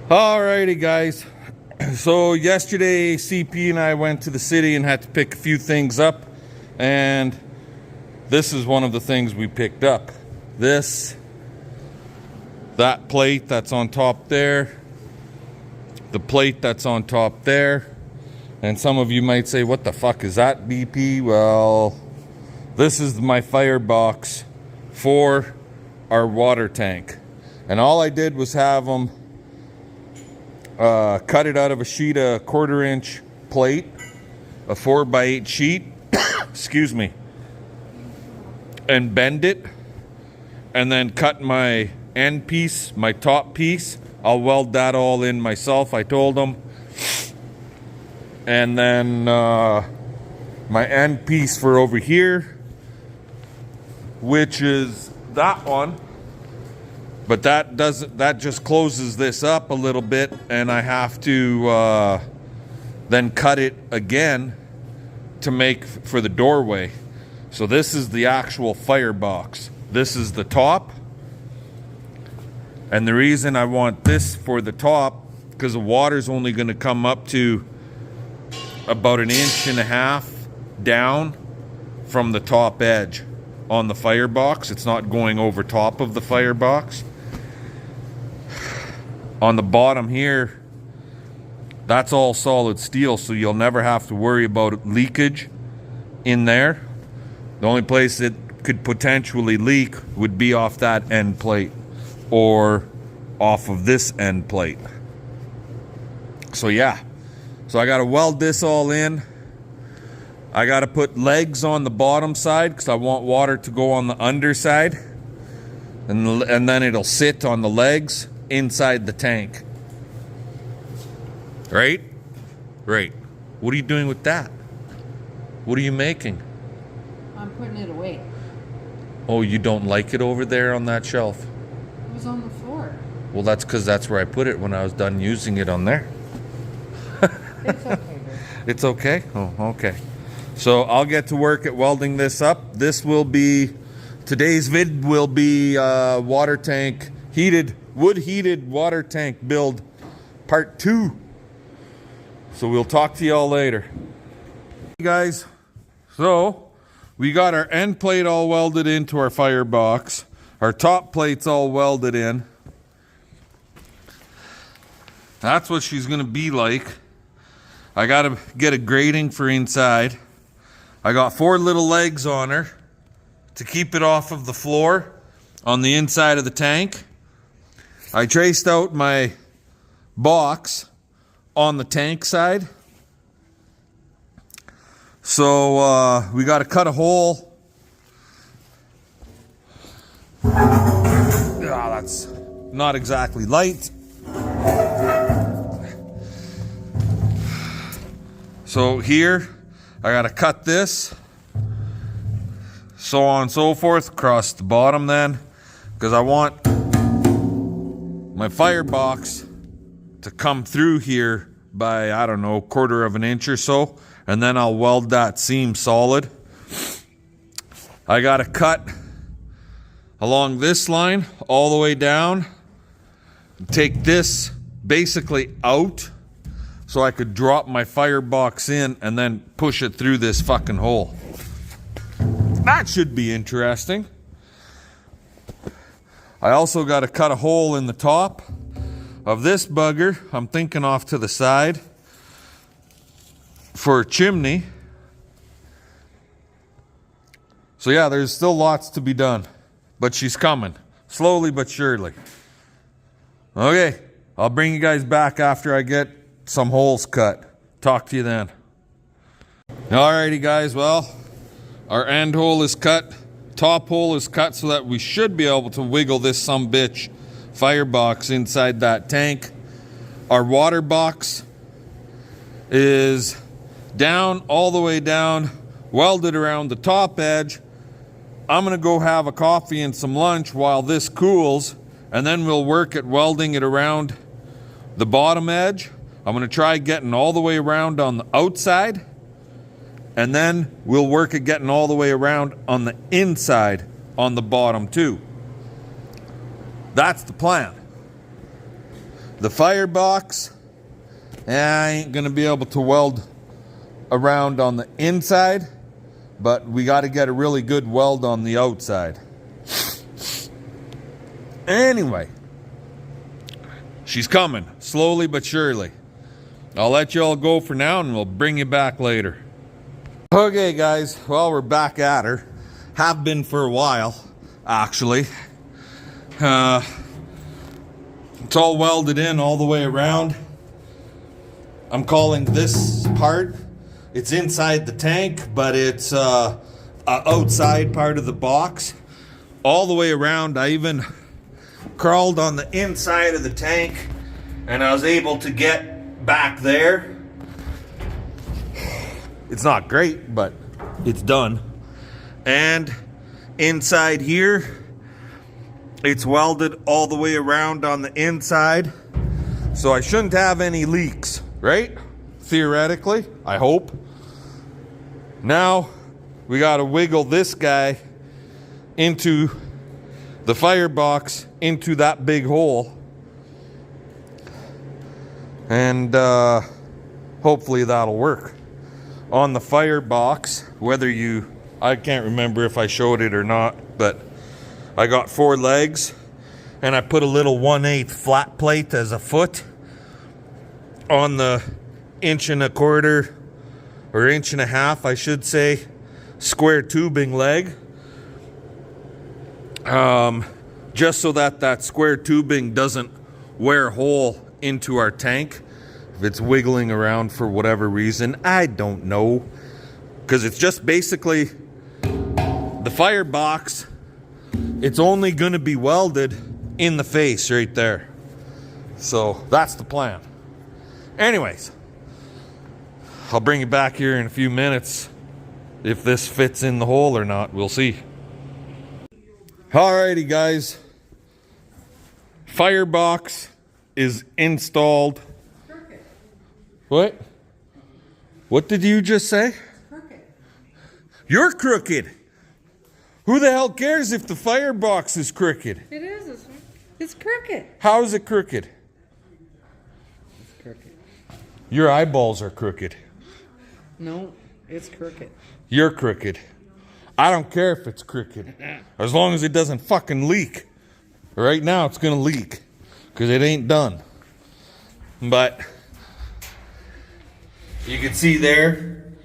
Alrighty guys, so yesterday CP and I went to the city and had to pick a few things up, and this is one of the things we picked up. That plate that's on top there, the plate that's on top there, and some of you might say, what the fuck is that, BP? Well, this is my firebox for our water tank, and all I did was have them cut it out of a sheet of 1/4 inch plate, a 4x8 sheet, excuse me, and bend it, and then cut my end piece, my top piece. I'll weld that all in myself, I told them. And then my end piece for over here, which is that one. But that just closes this up a little bit, and I have to then cut it again to make for the doorway. So this is the actual firebox. This is the top. And the reason I want this for the top, because the water's only going to come up to about 1.5 inches down from the top edge on the firebox. It's not going over top of the firebox. On the bottom here, that's all solid steel, so you'll never have to worry about leakage in there. The only place it could potentially leak would be off that end plate or off of this end plate. So yeah, so I got to weld this all in. I got to put legs on the bottom side because I want water to go on the underside, and then it'll sit on the legs inside the tank. Right? Right. What are you doing with that? What are you making? I'm putting it away. Oh, you don't like it over there on that shelf? It was on the floor. Well, that's because that's where I put it when I was done using it on there. It's okay, babe. It's okay? Oh, okay. So I'll get to work at welding this up. Today's vid will be water tank wood heated water tank build part 2. So we'll talk to y'all later. Hey guys, so we got our end plate all welded into our firebox. Our top plate's all welded in. That's what she's gonna be like. I gotta get a grating for inside. I got 4 little legs on her to keep it off of the floor on the inside of the tank. I traced out my box on the tank side. So we got to cut a hole. That's not exactly light. So here, I got to cut this. So on and so forth across the bottom then, because I want my firebox to come through here by, I don't know, 1/4 inch or so, and then I'll weld that seam solid. I got to cut along this line all the way down, take this basically out so I could drop my firebox in and then push it through this fucking hole. That should be interesting. I also got to cut a hole in the top of this bugger. I'm thinking off to the side for a chimney. So yeah, there's still lots to be done, but she's coming slowly but surely. Okay, I'll bring you guys back after I get some holes cut. Talk to you then. Alrighty guys, well, our end hole is cut. Top hole is cut so that we should be able to wiggle this sumbitch firebox inside that tank. Our water box is down, all the way down, welded around the top edge. I'm gonna go have a coffee and some lunch while this cools, and then we'll work at welding it around the bottom edge. I'm gonna try getting all the way around on the outside, and then we'll work at getting all the way around on the inside on the bottom too. That's the plan. The firebox, I ain't gonna be able to weld around on the inside, but we got to get a really good weld on the outside. Anyway, she's coming slowly but surely. I'll let you all go for now and we'll bring you back later. Okay guys, well, we're back at her. Have been for a while, actually. It's all welded in all the way around. I'm calling this part, it's inside the tank, but it's a outside part of the box. All the way around. I even crawled on the inside of the tank and I was able to get back there. It's not great, but it's done. And inside here, it's welded all the way around on the inside. So I shouldn't have any leaks, right? Theoretically, I hope. Now, we gotta wiggle this guy into the firebox, into that big hole. And hopefully that'll work. On the firebox, whether you, I can't remember if I showed it or not, but I got 4 legs and I put a little 1/8 flat plate as a foot on the 1.25 or 1.5 inch, I should say, square tubing leg. Just so that that square tubing doesn't wear a hole into our tank if it's wiggling around for whatever reason. I don't know, because it's just basically the firebox. It's only going to be welded in the face right there. So that's the plan. Anyways, I'll bring you back here in a few minutes. If this fits in the hole or not, we'll see. Alrighty guys, firebox is installed. Crooked. What? What did you just say? Crooked. You're crooked. Who the hell cares if the firebox is crooked? It is. It's crooked. How is it crooked? It's crooked. Your eyeballs are crooked. No, it's crooked. You're crooked. I don't care if it's crooked, as long as it doesn't fucking leak. Right now it's gonna leak, because it ain't done. But you can see there,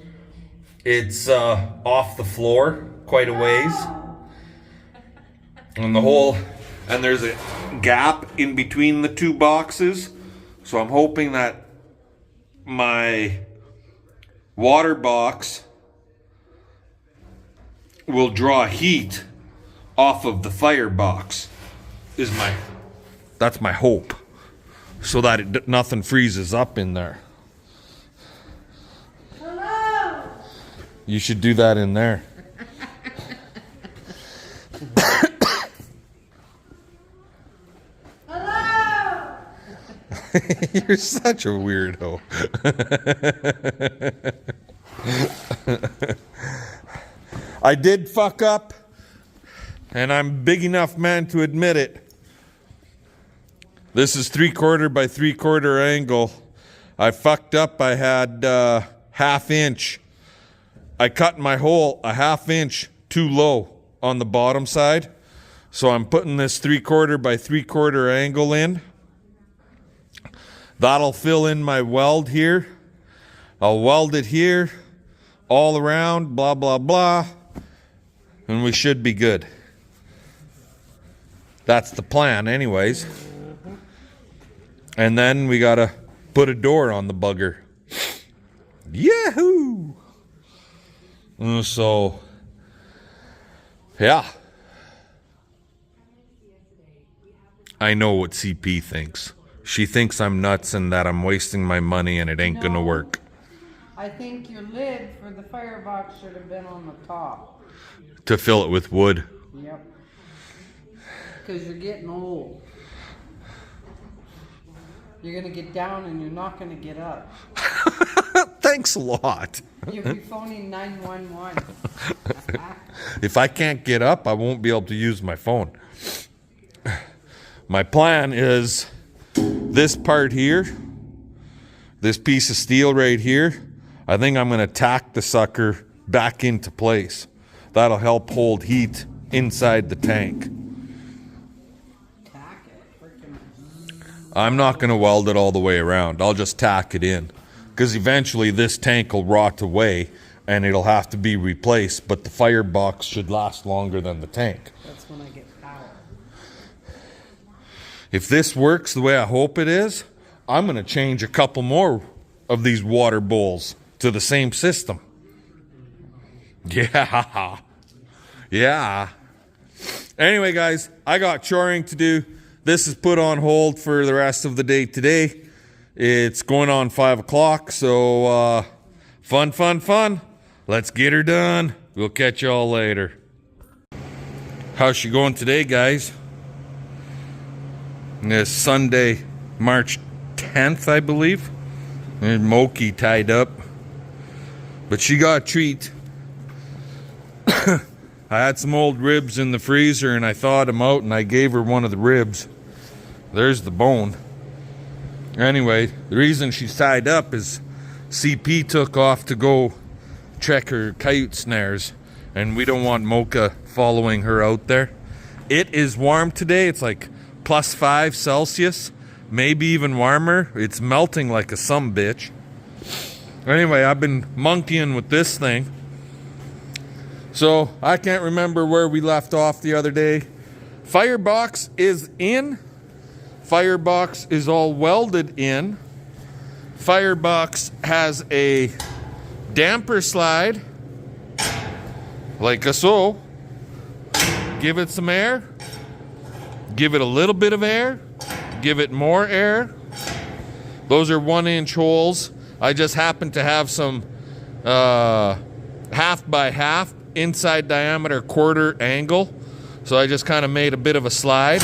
it's off the floor quite a ways. And the hole, and there's a gap in between the 2 boxes. So I'm hoping that my water box will draw heat off of the firebox. That's my hope, so that nothing freezes up in there. Hello. You should do that in there. Hello. You're such a weirdo. I did fuck up, and I'm a big enough man to admit it. This is 3/4 by 3/4 angle. I fucked up. I had 1/2 inch. I cut my hole a 1/2 inch too low on the bottom side. So I'm putting this 3/4 by 3/4 angle in. That'll fill in my weld here. I'll weld it here, all around, blah, blah, blah. And we should be good. That's the plan anyways. And then we gotta put a door on the bugger. Yahoo! So, yeah. I know what CP thinks. She thinks I'm nuts and that I'm wasting my money and it ain't gonna work. I think your lid for the firebox should have been on the top. To fill it with wood. Yep. Because you're getting old. You're going to get down and you're not going to get up. Thanks a lot. You'll be phoning 911. If I can't get up, I won't be able to use my phone. My plan is this part here, this piece of steel right here, I think I'm going to tack the sucker back into place. That'll help hold heat inside the tank. I'm not going to weld it all the way around. I'll just tack it in. Because eventually this tank will rot away and it'll have to be replaced. But the firebox should last longer than the tank. That's when I get power. If this works the way I hope it is, I'm going to change a couple more of these water bowls to the same system. Yeah. Yeah. Anyway, guys, I got choring to do. This is put on hold for the rest of the day today. It's going on 5 o'clock, so fun. Let's get her done. We'll catch y'all later. How's she going today, guys? It's Sunday, March 10th, I believe. And Moki tied up. But she got a treat. I had some old ribs in the freezer and I thawed them out and I gave her one of the ribs. There's the bone. Anyway, the reason she's tied up is CP took off to go check her coyote snares and we don't want Mocha following her out there. It is warm today. It's like +5 Celsius, maybe even warmer. It's melting like a sumbitch. Anyway, I've been monkeying with this thing. So I can't remember where we left off the other day. Firebox is in. Firebox is all welded in. Firebox has a damper slide, like so. Give it some air. Give it a little bit of air. Give it more air. Those are 1-inch holes. I just happen to have some half by half inside diameter quarter angle, so I just kind of made a bit of a slide,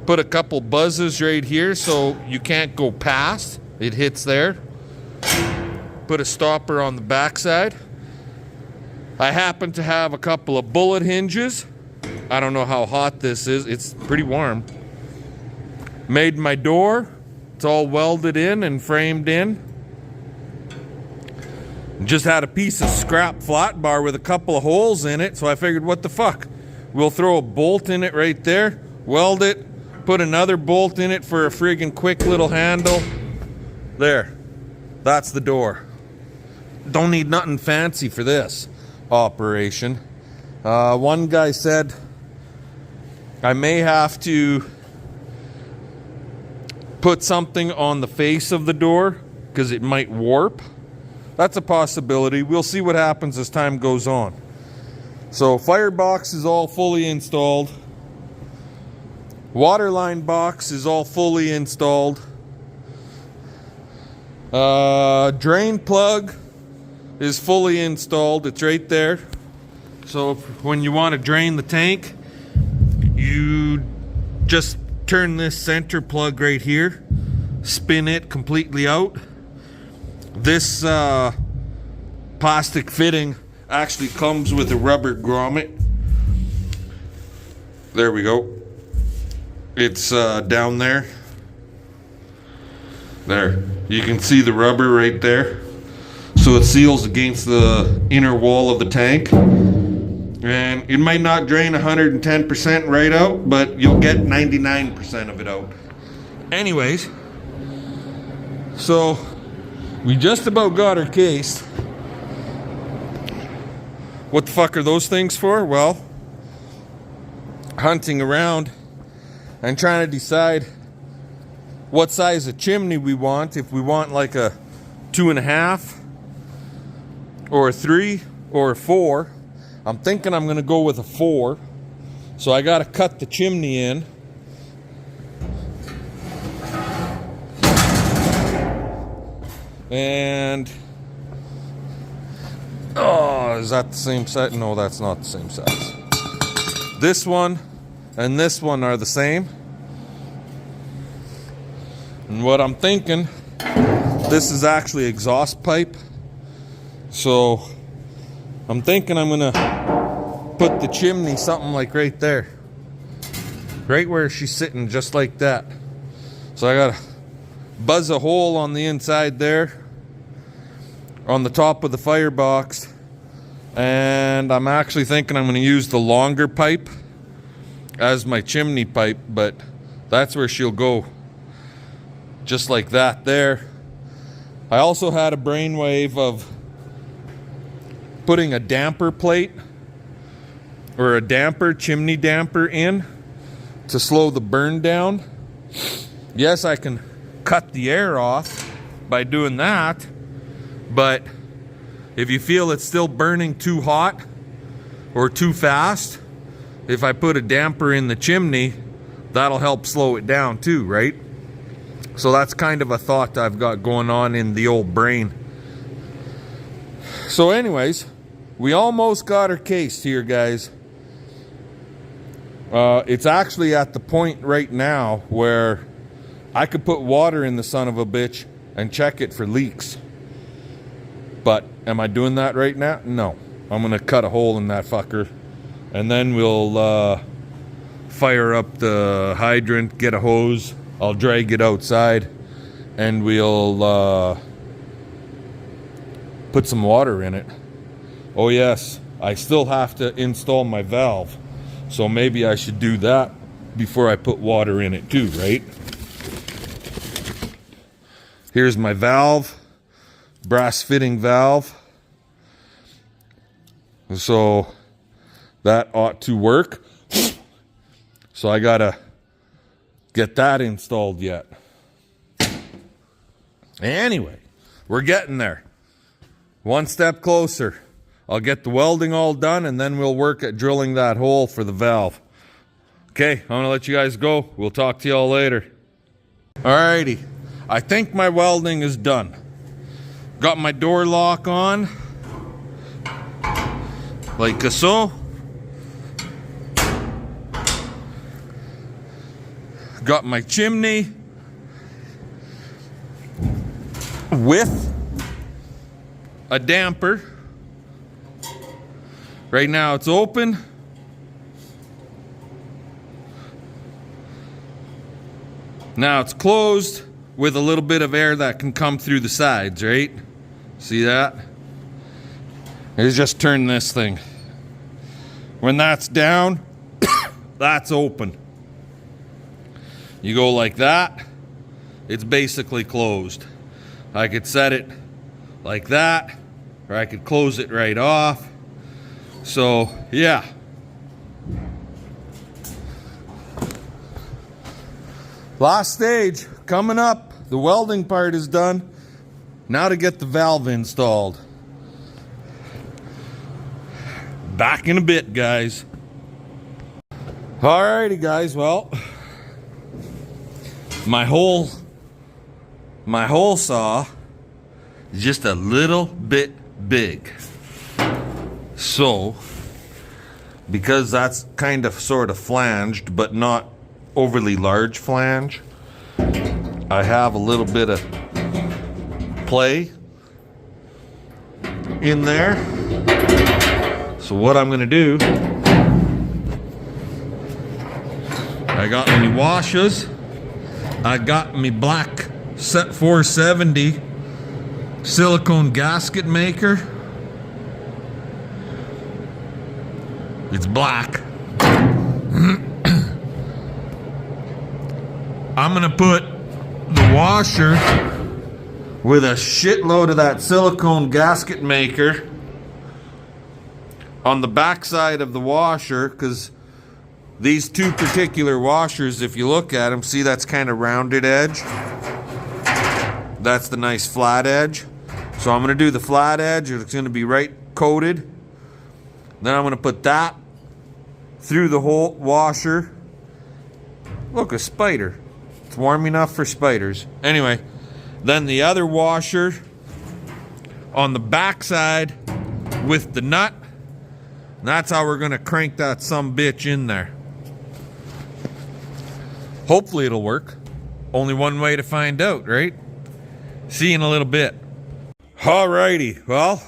put a couple buzzes right here so you can't go past, it hits there, put a stopper on the backside. I happen to have a couple of bullet hinges. I don't know how hot this is, it's pretty warm. Made my door, it's all welded in and framed in. Just had a piece of scrap flat bar with a couple of holes in it, so I figured, what the fuck? We'll throw a bolt in it right there, weld it, put another bolt in it for a friggin' quick little handle. There. That's the door. Don't need nothing fancy for this operation. One guy said I may have to put something on the face of the door because it might warp. That's a possibility. We'll see what happens as time goes on. So Firebox is all fully installed. Waterline box is all fully installed. Drain plug is fully installed. It's right there. So when you want to drain the tank, you just turn this center plug right here, spin it completely out. This plastic fitting actually comes with a rubber grommet. There we go. It's down there. There. You can see the rubber right there. So it seals against the inner wall of the tank. And it might not drain 110% right out, but you'll get 99% of it out. Anyways, so we just about got her cased. What the fuck are those things for? Well, hunting around and trying to decide what size of chimney we want. If we want like a 2.5 or a 3 or a 4. I'm thinking I'm gonna go with a 4. So I gotta cut the chimney in. And oh, is that the same size? No, that's not the same size. This one and this one are the same. And what I'm thinking, this is actually exhaust pipe. So I'm thinking I'm gonna put the chimney something like right there. Right where she's sitting, just like that. So I gotta buzz a hole on the inside there on the top of the firebox, and I'm actually thinking I'm going to use the longer pipe as my chimney pipe, but that's where she'll go, just like that there. I also had a brainwave of putting a damper plate or a damper, chimney damper in to slow the burn down. Yes, I can cut the air off by doing that, but if you feel it's still burning too hot or too fast, if I put a damper in the chimney, that'll help slow it down too, right? So that's kind of a thought I've got going on in the old brain. So anyways, we almost got her cased here, guys. It's actually at the point right now where I could put water in the son of a bitch and check it for leaks. But am I doing that right now? No. I'm gonna cut a hole in that fucker, and then we'll fire up the hydrant, get a hose, I'll drag it outside, and we'll put some water in it. Oh yes, I still have to install my valve, so maybe I should do that before I put water in it too, right? Here's my valve, brass fitting valve. So that ought to work. So I gotta get that installed yet. Anyway, we're getting there. One step closer. I'll get the welding all done, and then we'll work at drilling that hole for the valve. Okay, I'm gonna let you guys go. We'll talk to y'all later. Alrighty, I think my welding is done. Got my door lock on, like so. Got my chimney with a damper. Right now it's open. Now it's closed with a little bit of air that can come through the sides, right? See that? Let's just turn this thing. When that's down, that's open. You go like that, it's basically closed. I could set it like that, or I could close it right off. So, yeah. Last stage coming up. The welding part is done. Now to get the valve installed. Back in a bit, guys. Alrighty, guys. Well, my hole saw is just a little bit big. So, because that's kind of sort of flanged, but not overly large flange, I have a little bit of play in there. So what I'm gonna do, I got me washers, I got me black set 470 silicone gasket maker. It's black. I'm gonna put the washer with a shitload of that silicone gasket maker on the back side of the washer, because these two particular washers, if you look at them, see that's kind of rounded edge? That's the nice flat edge. So I'm gonna do the flat edge, it's gonna be right coated. Then I'm gonna put that through the whole washer. Look, a spider. It's warm enough for spiders. Anyway, then the other washer on the back side with the nut. And that's how we're gonna crank that sumbitch in there. Hopefully it'll work. Only one way to find out, right? See you in a little bit. Alrighty, well,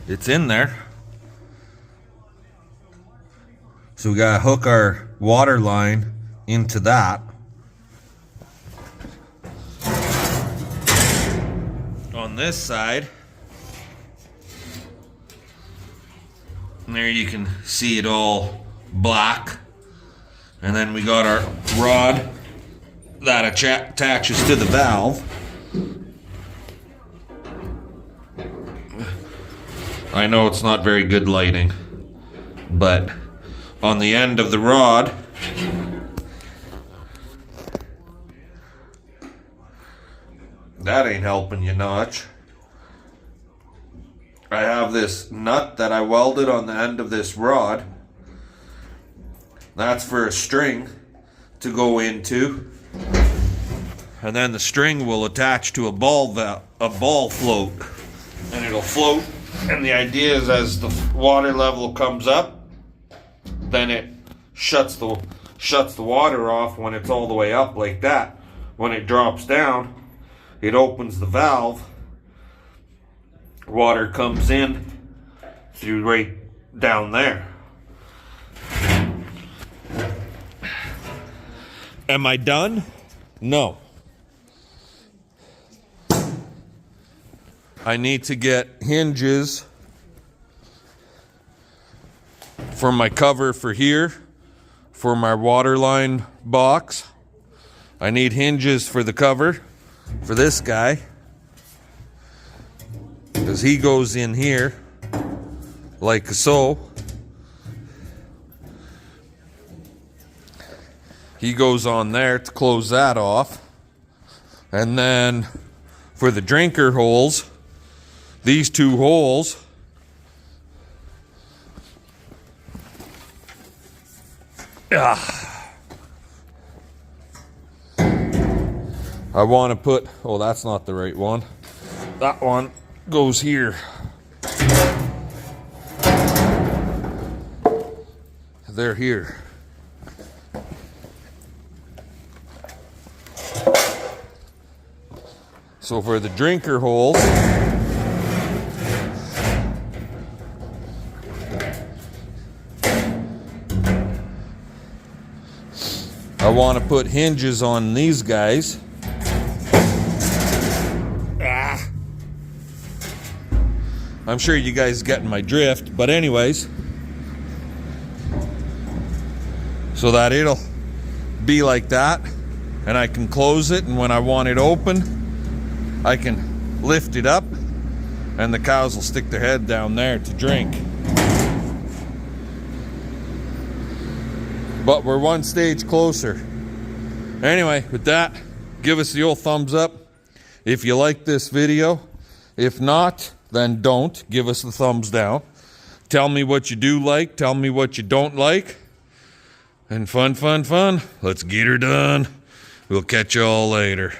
it's in there. So we gotta hook our water line into that. On this side, and there you can see it all black. And then we got our rod that attaches to the valve. I know it's not very good lighting, but on the end of the rod, that ain't helping you notch. I have this nut that I welded on the end of this rod. That's for a string to go into. And then the string will attach to a ball float. And it'll float. And the idea is as the water level comes up, then it shuts the water off when it's all the way up like that. When it drops down, it opens the valve. Water comes in through right down there. Am I done? No. I need to get hinges for my cover for here, for my waterline box. I need hinges for the cover for this guy, because he goes in here like so. He goes on there to close that off. And then for the drinker holes, these two holes, I want to put, oh, that's not the right one. That one goes here. They're here. So for the drinker holes, I want to put hinges on these guys. I'm sure you guys getting my drift, but anyways, so that it'll be like that, and I can close it, and when I want it open, I can lift it up, and the cows will stick their head down there to drink. But we're one stage closer. Anyway, with that, give us the old thumbs up if you like this video. If not, then don't. Give us the thumbs down. Tell me what you do like. Tell me what you don't like. And fun. Let's get her done. We'll catch you all later.